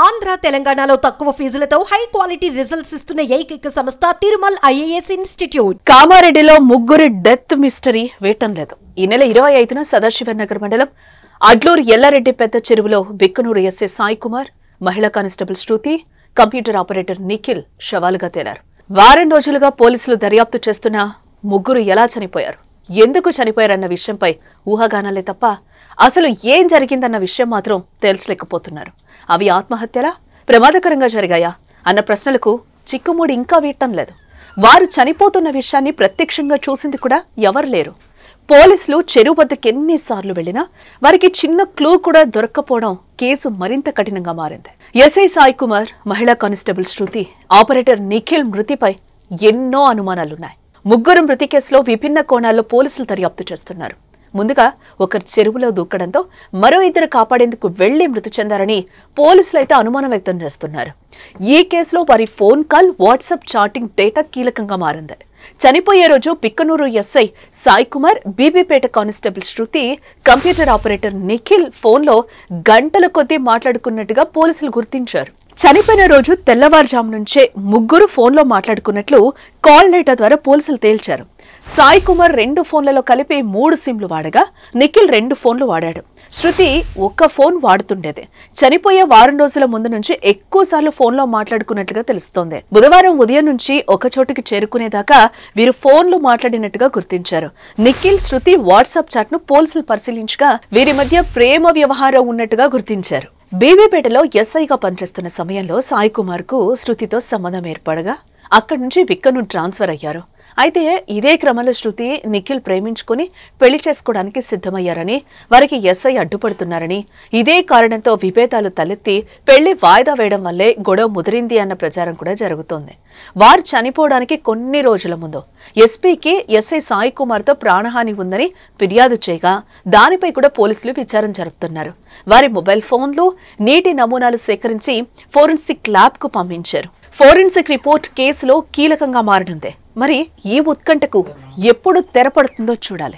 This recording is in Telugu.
ఆంధ్ర తెలంగాణలో తక్కువ ఫీజులతో హై క్వాలిటీ రిజల్ట్స్ ఇస్తున్న ఏకైక సంస్థ తిరుమల్ ఐఏఎస్ ఇన్స్టిట్యూట్. కామారెడ్డిలో ముగ్గురి డెత్ మిస్టరీ వేయటం లేదు. ఈ నెల 25న సదాశివనగర్ మండలం అడ్లూరు ఎల్లారెడ్డి పెద్ద చెరువులో బిక్కనూరు ఎస్ఐ సాయి కుమార్, మహిళా కానిస్టేబుల్ శృతి, కంప్యూటర్ ఆపరేటర్ నిఖిల్ శవాలుగా తేలారు. వారం రోజులుగా పోలీసులు దర్యాప్తు చేస్తున్న ముగ్గురు ఎలా చనిపోయారు, ఎందుకు చనిపోయారన్న విషయంపై ఊహాగానాలే తప్ప అసలు ఏం జరిగిందన్న విషయం మాత్రం తేల్చలేకపోతున్నారు. అవి ఆత్మహత్యలా, ప్రమాదకరంగా జరిగాయా అన్న ప్రశ్నలకు చిక్కుముడి ఇంకా వీడటం లేదు. వారు చనిపోతున్న విషయాన్ని ప్రత్యక్షంగా చూసింది కూడా ఎవరు లేరు. పోలీసులు చెరువు వద్దకు ఎన్నిసార్లు వెళ్లినా వారికి చిన్న క్లూ కూడా దొరక్కపోవడం కేసు మరింత కఠినంగా మారింది. ఎస్ఐ సాయి కుమార్, మహిళా కానిస్టేబుల్ శృతి, ఆపరేటర్ నిఖిల్ మృతిపై ఎన్నో అనుమానాలున్నాయి. ముగ్గురు మృతి కేసులో విభిన్న కోణాల్లో పోలీసులు దర్యాప్తు చేస్తున్నారు. ముందుగా ఒకరు చెరువులో దూకడంతో మరో ఇద్దరు కాపాడేందుకు వెళ్లి మృతి చెందారని పోలీసులైతే అనుమానం వ్యక్తం చేస్తున్నారు. ఈ కేసులో వారి phone call, WhatsApp chatting data కీలకంగా మారింది. చనిపోయే రోజు బిక్కనూరు ఎస్ఐ సాయి కుమార్, బీబీపేట కానిస్టేబుల్ శృతి, కంప్యూటర్ ఆపరేటర్ నిఖిల్ ఫోన్లో గంటల కొద్దీ మాట్లాడుకున్నట్టుగా పోలీసులు గుర్తించారు. చనిపోయిన రోజు తెల్లవారుజాము నుంచే ముగ్గురు ఫోన్లో మాట్లాడుకున్నట్లు కాల్ డేటా ద్వారా పోలీసులు తేల్చారు. సాయి కుమార్ 2 ఫోన్లలో కలిపి 3 సిమ్లు వాడగా నిఖిల్ 2 ఫోన్లు వాడాడు. శృతి ఒక్క ఫోన్ వాడుతుండేది. చనిపోయే వారం రోజుల ముందు నుంచి ఎక్కువసార్లు ఫోన్లో మాట్లాడుకున్నట్లుగా తెలుస్తోంది. బుధవారం ఉదయం నుంచి ఒక చోటుకి చేరుకునేదాకా వీరు ఫోన్లు మాట్లాడినట్టుగా గుర్తించారు. నిఖిల్, శృతి వాట్సాప్ చాట్ ను పోలీసులు పరిశీలించగా వీరి మధ్య ప్రేమ వ్యవహారం ఉన్నట్టుగా గుర్తించారు. బీబీపేటలో ఎస్ఐగా పనిచేస్తున్న సమయంలో సాయి కుమార్ కు శృతితో సంబంధం ఏర్పడగా అక్కడి నుంచి బిక్కనూరు ట్రాన్స్ఫర్ అయ్యారు. అయితే ఇదే క్రమంలో శృతి, నిఖిల్ ప్రేమించుకుని పెళ్లి చేసుకోవడానికి సిద్ధమయ్యారని, వారికి ఎస్ఐ అడ్డుపడుతున్నారని, ఇదే కారణంతో విభేదాలు తలెత్తి పెళ్లి వాయిదా వేయడం వల్లే గొడవ ముదిరింది అన్న ప్రచారం కూడా జరుగుతోంది. వారు చనిపోవడానికి కొన్ని రోజుల ముందు ఎస్పీకి ఎస్ఐ సాయి కుమార్తో ప్రాణహాని ఉందని ఫిర్యాదు చేయగా దానిపై కూడా పోలీసులు విచారణ జరుపుతున్నారు. వారి మొబైల్ ఫోన్లు, నీటి నమూనాలు సేకరించి ఫోరెన్సిక్ ల్యాబ్ కు పంపించారు. ఫోరెన్సిక్ రిపోర్ట్ కేసులో కీలకంగా మారనుంది. మరి ఈ ఉత్కంఠకు ఎప్పుడు తెరపడుతుందో చూడాలి.